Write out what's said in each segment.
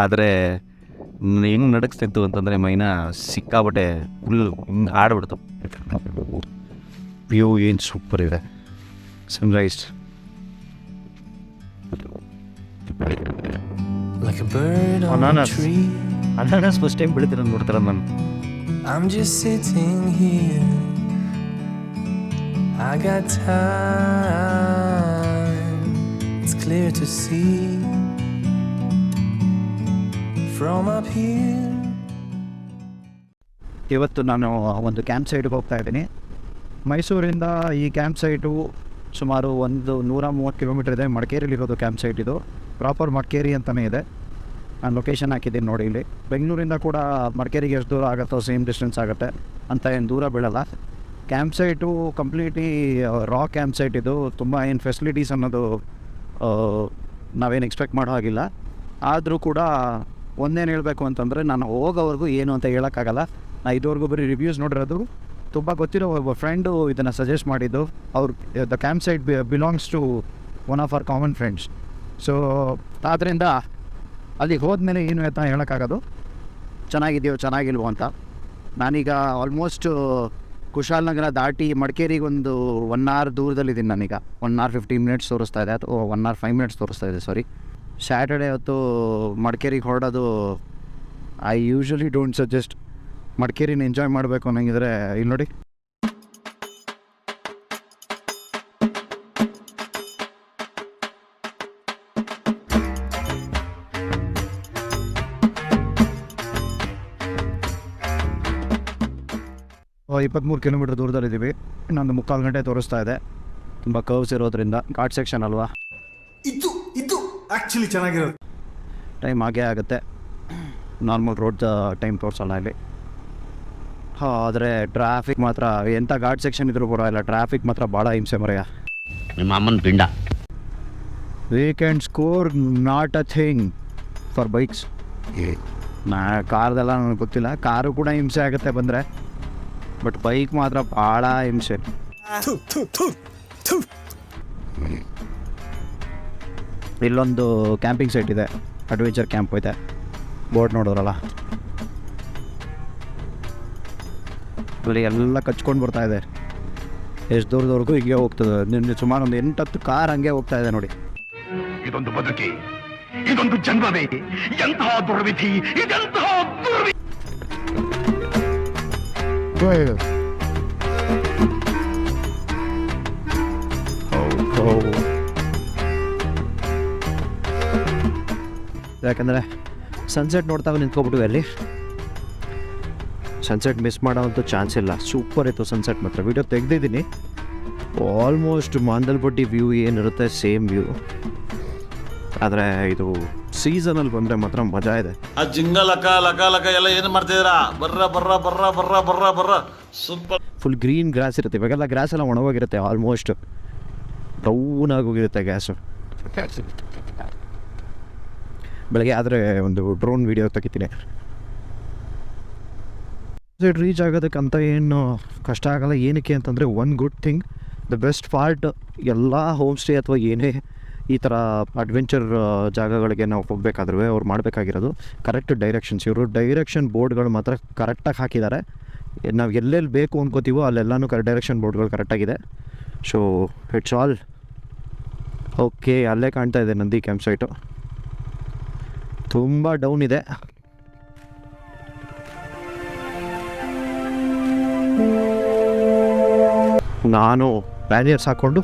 ಆದರೆ ಹೆಂಗೆ ನಡಕ್ಸ್ತಿತ್ತು ಅಂತಂದರೆ ಮೈನ ಸಿಕ್ಕಾಬಟ್ಟೆ ಫುಲ್ ಹಿಂಗೆ ಆಡ್ಬಿಡ್ತು. ವ್ಯೂ ಏನು ಸೂಪರ್ ಇದೆ. Sunrise like a bird on a tree. ಅನಾನಸ್ ಫಸ್ಟ್ ಟೈಮ್ ಬೆಳಿತೀರ ನೋಡ್ತಾರ ನಾನು. I'm just sitting here. I got time. It's clear to see from up here. ಇವತ್ತು ನಾನು ಒಂದು ಕ್ಯಾಂಪ್ ಸೈಟ್ಗೆ ಹೋಗ್ತಾ ಇದ್ದೀನಿ. ಮೈಸೂರಿಂದ ಈ ಕ್ಯಾಂಪ್ ಸೈಟು ಸುಮಾರು 130 ಕಿಲೋಮೀಟರ್ ಇದೆ. ಮಡಿಕೇರಿಲಿರೋದು ಕ್ಯಾಂಪ್ ಸೈಟ್ ಇದು. ಪ್ರಾಪರ್ ಮಡಿಕೇರಿ ಅಂತಲೇ ಇದೆ. ನಾನು ಲೊಕೇಶನ್ ಹಾಕಿದ್ದೀನಿ ನೋಡಿ ಇಲ್ಲಿ. ಬೆಂಗಳೂರಿಂದ ಕೂಡ ಮಡಿಕೇರಿಗೆ ಎಷ್ಟು ದೂರ ಆಗುತ್ತೋ ಸೇಮ್ ಡಿಸ್ಟೆನ್ಸ್ ಆಗುತ್ತೆ ಅಂತ ಏನು ದೂರ ಬೀಳಲ್ಲ. ಕ್ಯಾಂಪ್ ಸೈಟು ಕಂಪ್ಲೀಟ್ಲಿ ರಾ ಕ್ಯಾಂಪ್ ಸೈಟ್ ಇದು. ತುಂಬ ಏನು ಫೆಸಿಲಿಟೀಸ್ ಅನ್ನೋದು ನಾವೇನು ಎಕ್ಸ್ಪೆಕ್ಟ್ ಮಾಡೋ ಹಾಗಿಲ್ಲ. ಆದರೂ ಕೂಡ ಒಂದೇನು ಹೇಳಬೇಕು ಅಂತಂದರೆ ನಾನು ಹೋಗೋವರೆಗೂ ಏನು ಅಂತ ಹೇಳೋಕ್ಕಾಗಲ್ಲ. ನಾನು ಇದುವರೆಗೂ ಬರೀ ರಿವ್ಯೂಸ್ ನೋಡಿರೋದು. ತುಂಬ ಗೊತ್ತಿರೋ ಒಬ್ಬ ಫ್ರೆಂಡು ಇದನ್ನು ಸಜೆಸ್ಟ್ ಮಾಡಿದ್ದು. ಅವ್ರು the camp site belongs to one of our common friends. So ಆದ್ದರಿಂದ ಅಲ್ಲಿಗೆ ಹೋದ್ಮೇಲೆ ಏನು ಅಂತ ಹೇಳೋಕ್ಕಾಗೋದು ಚೆನ್ನಾಗಿದೆಯೋ ಚೆನ್ನಾಗಿಲ್ವೋ ಅಂತ. ನಾನೀಗ ಆಲ್ಮೋಸ್ಟ್ ಕುಶಾಲನಗರ ದಾಟಿ ಮಡಿಕೇರಿಗೆ ಒಂದು 1 hour ದೂರದಲ್ಲಿದ್ದೀನಿ. ನಾನೀಗ 1 hour 15 minutes ತೋರಿಸ್ತಾ ಇದೆ, ಅಥವಾ 1 hour 5 minutes ತೋರಿಸ್ತಾ ಇದೆ. ಸಾರಿ, ಸ್ಯಾಟರ್ಡೇ ಹೊತ್ತು ಮಡಿಕೇರಿಗೆ ಹೊರಡೋದು ಐ ಯೂಶ್ವಲಿ ಡೋಂಟ್ ಸಜೆಸ್ಟ್. ಮಡಿಕೇರಿನ ಎಂಜಾಯ್ ಮಾಡಬೇಕು ಅನ್ನಂಗಿದ್ರೆ ಇಲ್ಲಿ ನೋಡಿ. ಓ 23 ಕಿಲೋಮೀಟರ್ ದೂರದಲ್ಲಿದ್ದೀವಿ. ಇನ್ನೊಂದು 3/4 ಗಂಟೆ ತೋರಿಸ್ತಾ ಇದೆ. ತುಂಬ ಕರ್ವ್ಸ್ ಇರೋದ್ರಿಂದ ಘಾಟ್ ಸೆಕ್ಷನ್ ಅಲ್ವಾ, ಇದು ಆ್ಯಕ್ಚುಲಿ ಚೆನ್ನಾಗಿರೋದು. ಟೈಮ್ ಆಗೇ ಆಗುತ್ತೆ. ನಾರ್ಮಲ್ ರೋಡ್ ಟೈಮ್ ತೋರಿಸಲ್ಲ ಇಲ್ಲಿ. ಆದರೆ ಟ್ರಾಫಿಕ್ ಮಾತ್ರ ಎಂಥ ಘಾಟ್ ಸೆಕ್ಷನ್ ಇದ್ರೂ ಪರವಾಗಿಲ್ಲ, ಟ್ರಾಫಿಕ್ ಮಾತ್ರ ಭಾಳ ಹಿಂಸೆ ಮರೆಯ. ನಿಮ್ಮ ಅಮ್ಮನ ಪಿಂಡ. Weekend score not a thing for bikes. ಕಾರ್ದೆಲ್ಲ ನನಗೆ ಗೊತ್ತಿಲ್ಲ, ಕಾರು ಕೂಡ ಹಿಂಸೆ ಆಗುತ್ತೆ ಬಂದರೆ, ಬಟ್ ಬೈಕ್ ಮಾತ್ರ ಭಾಳ ಹಿಂಸೆ. ಇಲ್ಲೊಂದು ಕ್ಯಾಂಪಿಂಗ್ ಸೈಟ್ ಇದೆ, ಅಡ್ವೆಂಚರ್ ಕ್ಯಾಂಪ್ ಇದೆ. ಬೋರ್ಡ್ ನೋಡೋರಲ್ಲ, ಅಲ್ಲಿ ಎಲ್ಲ ಕಚ್ಕೊಂಡು ಬರ್ತಾ ಇದೆ. ಎಷ್ಟು ದೂರದವರೆಗೂ ಹಿಂಗೆ ಹೋಗ್ತದೆ. ನಿನ್ನೆ ಸುಮಾರು ಒಂದು 8-10 ಕಾರ್ ಹಂಗೆ ಹೋಗ್ತಾ ಇದೆ ನೋಡಿ. ಇದೊಂದು ಬದುಕಿ, ಇದೊಂದು ಜನ್ಮವೇ, ಎಂತಹ ದುರ್ವಿಧಿ, ಇದೆಂತಹ ದುರ್ವಿಧಿ. ಯಾಕಂದರೆ ಸನ್ಸೆಟ್ ನೋಡ್ತಾ ನಿಂತ್ಕೊಬಿಟ್ಟು ಅಲ್ಲಿ ಸನ್ಸೆಟ್ ಮಿಸ್ ಮಾಡೋವಂಥ ಚಾನ್ಸ್ ಇಲ್ಲ. ಸೂಪರ್ ಇತ್ತು ಸನ್ಸೆಟ್ ಮಾತ್ರ. ವಿಡಿಯೋ ತೆಗೆದಿದ್ದೀನಿ. ಆಲ್ಮೋಸ್ಟ್ ಮಾಂದಲ್ಪಟ್ಟಿ ವ್ಯೂ ಏನಿರುತ್ತೆ ಸೇಮ್ ವ್ಯೂ. ಆದರೆ ಇದು ಸೀಸನಲ್ಲಿ ಬಂದರೆ ಮಾತ್ರ ಮಜಾ ಇದೆ. ಆ ಜಿಂಗ ಲಕ ಲಕ ಲಕ ಎಲ್ಲ ಏನು ಮಾಡ್ತಿದ್ದೀರಾ? ಬರ್ರ ಬರ್ರ ಬರ್ರ ಬರ್ರ ಬರ್ರ ಬರ್ರ ಸೂಪರ್. ಫುಲ್ ಗ್ರೀನ್ ಗ್ರಾಸ್ ಇರುತ್ತೆ. ಇವಾಗೆಲ್ಲ ಗ್ರಾಸ್ ಎಲ್ಲ ಒಣಗೋಗಿರುತ್ತೆ, ಆಲ್ಮೋಸ್ಟ್ ಬ್ರೌನ್ ಆಗೋಗಿರುತ್ತೆ ಗ್ಯಾಸು. ಬೆಳಗ್ಗೆ ಆದರೆ ಒಂದು ಡ್ರೋನ್ ವೀಡಿಯೋ ತೆಗಿತೀನಿ. ರೀಚ್ ಆಗೋದಕ್ಕಂತ ಏನು ಕಷ್ಟ ಆಗಲ್ಲ. ಏನಕ್ಕೆ ಅಂತಂದರೆ one good thing, the best part, ಎಲ್ಲ ಹೋಮ್ ಸ್ಟೇ ಅಥವಾ ಏನೇ ಈ ಥರ ಅಡ್ವೆಂಚರ್ ಜಾಗಗಳಿಗೆ ನಾವು ಹೋಗಬೇಕಾದ್ರೂ ಅವ್ರು ಮಾಡಬೇಕಾಗಿರೋದು ಕರೆಕ್ಟ್ ಡೈರೆಕ್ಷನ್ಸ್. ಇವರು ಡೈರೆಕ್ಷನ್ ಬೋರ್ಡ್ಗಳು ಮಾತ್ರ ಕರೆಕ್ಟಾಗಿ ಹಾಕಿದ್ದಾರೆ. ನಾವು ಎಲ್ಲೆಲ್ಲಿ ಬೇಕು ಅಂದ್ಕೋತೀವೋ ಅಲ್ಲೆಲ್ಲನೂ ಡೈರೆಕ್ಷನ್ ಬೋರ್ಡ್ಗಳು ಕರೆಕ್ಟಾಗಿದೆ. So it's all okay. ಅಲ್ಲೇ ಕಾಣ್ತಾ ಇದೆ ನಂದಿ ಕ್ಯಾಂಪ್ ಸೈಟು. ತುಂಬ ಡೌನ್ ಇದೆ. ನಾನು ಬ್ಯಾರಿಯರ್ಸ್ ಹಾಕ್ಕೊಂಡು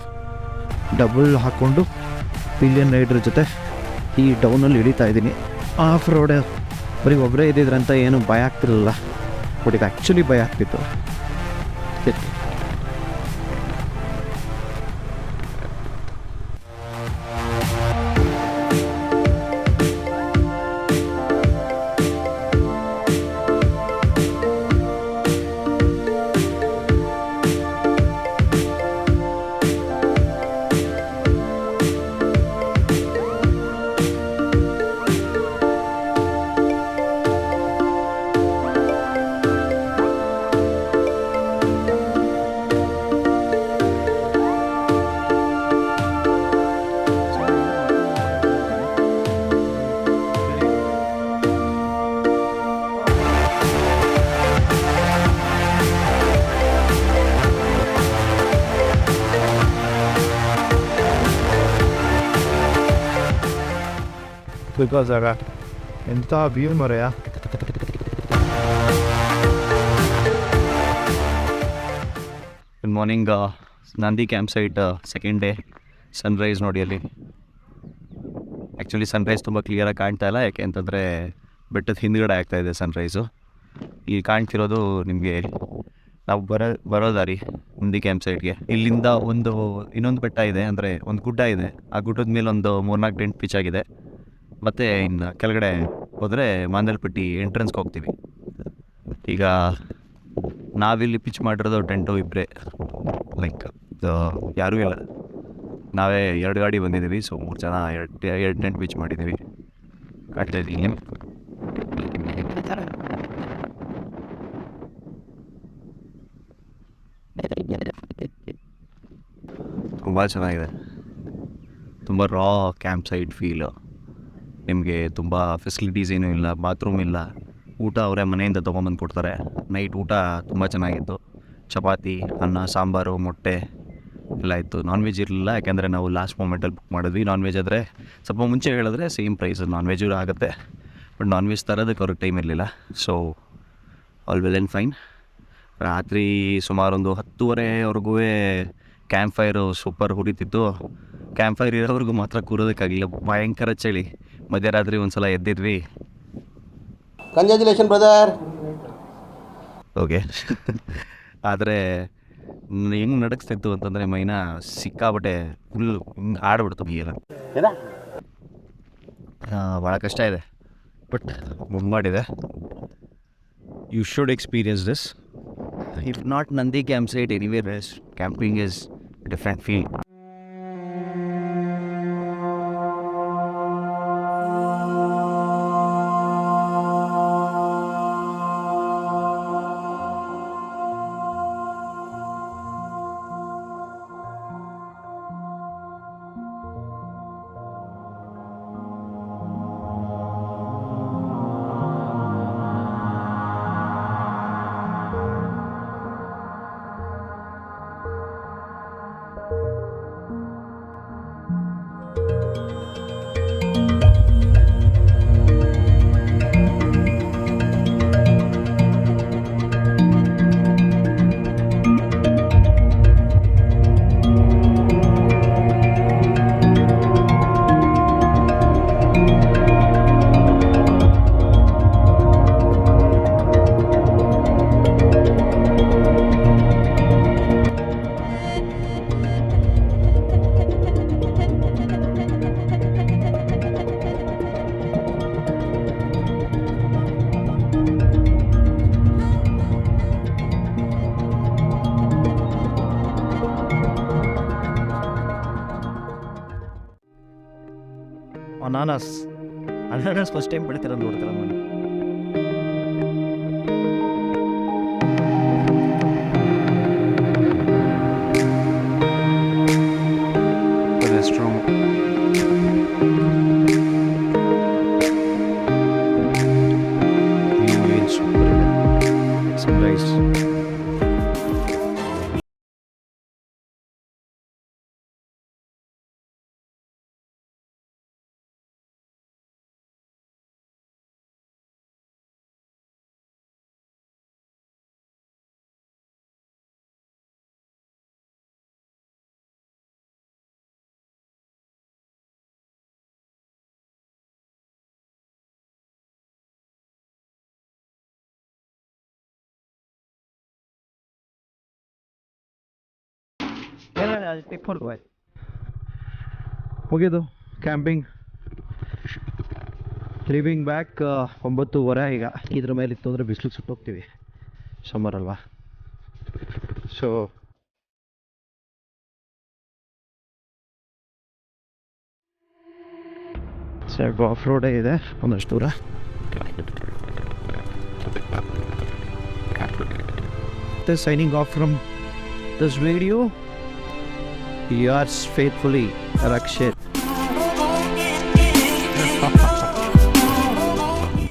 ಡಬಲ್ ಹಾಕ್ಕೊಂಡು ಪಿಲಿಯನ್ ರೈಡ್ರ್ ಜೊತೆ ಈ ಡೌನಲ್ಲಿ ಇಳಿತಾ ಇದ್ದೀನಿ. ಆಫ್ ರೋಡ್ ಬರೀ ಒಬ್ಬರೇ ಇದ್ದಿದ್ರಂತ ಏನು ಭಯ ಆಗ್ತಿರಲಿಲ್ಲ, ಬಟ್ ಇದು ಆ್ಯಕ್ಚುಲಿ ಭಯ ಆಗ್ತಿತ್ತು. ಬಿಕಾಸ್ ಆಗ ಎಂಥ ವ್ಯೂ ಮರೆಯ. Good morning. Nandi camp site second day. Sunrise ನೋಡಿ ಅಲ್ಲಿ. ಆ್ಯಕ್ಚುಲಿ ಸನ್ರೈಸ್ ತುಂಬ ಕ್ಲಿಯರಾಗಿ ಕಾಣ್ತಾ ಇಲ್ಲ, ಯಾಕೆ ಅಂತಂದರೆ ಬೆಟ್ಟದ ಹಿಂದ್ಗಡೆ ಆಗ್ತಾಯಿದೆ ಸನ್ರೈಸು. ಈ ಕಾಣ್ತಿರೋದು ನಿಮಗೆ ನಾವು ಬರೋ ದಾರಿ ನಂದಿ ಕ್ಯಾಂಪ್ ಸೈಟ್ಗೆ. ಇಲ್ಲಿಂದ ಇನ್ನೊಂದು ಬೆಟ್ಟ ಇದೆ, ಅಂದರೆ ಒಂದು ಗುಡ್ಡ ಇದೆ. ಆ ಗುಡ್ಡದ ಮೇಲೆ ಒಂದು 3-4 ಟೆಂಟ್ ಪಿಚ್ ಆಗಿದೆ. ಮತ್ತು ಇನ್ನು ಕೆಳಗಡೆ ಹೋದರೆ ಮಾಂದಲ್ಪಟ್ಟಿ ಎಂಟ್ರೆನ್ಸ್ಗೆ ಹೋಗ್ತೀವಿ. ಈಗ ನಾವಿಲ್ಲಿ ಪಿಚ್ ಮಾಡಿರೋದು ಟೆಂಟು ಇಬ್ಬರೇ, ಲೈಕ್ ಯಾರೂ ಇಲ್ಲ. ನಾವೇ 2 ಗಾಡಿ ಬಂದಿದ್ದೀವಿ. ಸೊ 3 ಜನ 2 ಟೆಂಟ್ ಪಿಚ್ ಮಾಡಿದ್ದೀವಿ. ಕಾಟ್ತಾ ಇದ್ದೀನಿ. ತುಂಬ ಚೆನ್ನಾಗಿದೆ. ತುಂಬ ರಾ ಕ್ಯಾಂಪ್ ಸೈಟ್ ಫೀಲು. ನಿಮಗೆ ತುಂಬ ಫೆಸಿಲಿಟೀಸ್ ಏನೂ ಇಲ್ಲ, ಬಾತ್ರೂಮ್ ಇಲ್ಲ. ಊಟ ಅವರೇ ಮನೆಯಿಂದ ತೊಗೊಂಬಂದು ಕೊಡ್ತಾರೆ. ನೈಟ್ ಊಟ ತುಂಬ ಚೆನ್ನಾಗಿತ್ತು. ಚಪಾತಿ, ಅನ್ನ, ಸಾಂಬಾರು, ಮೊಟ್ಟೆ ಎಲ್ಲ ಇತ್ತು. ನಾನ್ ವೆಜ್ ಇರಲಿಲ್ಲ, ಯಾಕೆಂದರೆ ನಾವು ಲಾಸ್ಟ್ ಮೂಮೆಂಟಲ್ಲಿ ಬುಕ್ ಮಾಡಿದ್ವಿ. ನಾನ್ ವೆಜ್ ಆದರೆ ಸ್ವಲ್ಪ ಮುಂಚೆ ಹೇಳಿದ್ರೆ ಸೇಮ್ ಪ್ರೈಸ್ ನಾನ್ ವೆಜ್ಜು ಆಗುತ್ತೆ. ಬಟ್ ನಾನ್ ವೆಜ್ ತರೋದಕ್ಕೆ ಅವ್ರಿಗೆ ಟೈಮ್ ಇರಲಿಲ್ಲ. So all well and fine. ರಾತ್ರಿ ಸುಮಾರು ಒಂದು 10:30ವರೆಗೂ ಕ್ಯಾಂಪ್ ಫೈರು ಸೂಪರ್ ಹುರಿತಿತ್ತು. ಕ್ಯಾಂಪ್ ಫೈರ್ ಇರೋವರೆಗೂ ಮಾತ್ರ ಕೂರೋದಕ್ಕಾಗಿಲ್ಲ, ಭಯಂಕರ ಚಳಿ. ಮಧ್ಯರಾತ್ರಿ ಒಂದು ಸಲ ಎದ್ದಿದ್ವಿ. Congratulation brother. ಓಕೆ. ಆದರೆ ಹೆಂಗೆ ನಡಕ್ಸ್ತಿತ್ತು ಅಂತಂದರೆ ಮೈನ ಸಿಕ್ಕಾಬಟ್ಟೆ ಫುಲ್ ಹಿಂಗೆ ಆಡ್ಬಿಡ್ತು ಮೈಯೆಲ್ಲ. ಭಾಳ ಕಷ್ಟ ಇದೆ, ಬಟ್ ಮುಂಬಾಡಿದೆ. You should experience this. If not Nandi camp site, anywhere else, camping is different feel. ಅನಾನಸ್ ಫಸ್ಟ್ ಟೈಮ್ ಬೆಳಿತೀರ ನೋಡ್ತೀರ ನಾನು. Sunrise. ಮುಗಿದು ಕ್ಯಾಂಪಿಂಗ್. ಲಿವಿಂಗ್ ಬ್ಯಾಕ್ 9:30 ಈಗ. ಇದ್ರ ಮೇಲೆ ಇತ್ತು ಅಂದರೆ ಬಿಸಿಲಿಗೆ ಸುಟ್ಟೋಗ್ತೀವಿ, ಸಮ್ಮರ್ ಅಲ್ವಾ. ಸೊ ಸ್ವಲ್ಪ ಆಫ್ ರೋಡೇ ಇದೆ ಒಂದಷ್ಟು ದೂರ. Signing off from this video. Yours faithfully, Rakshit.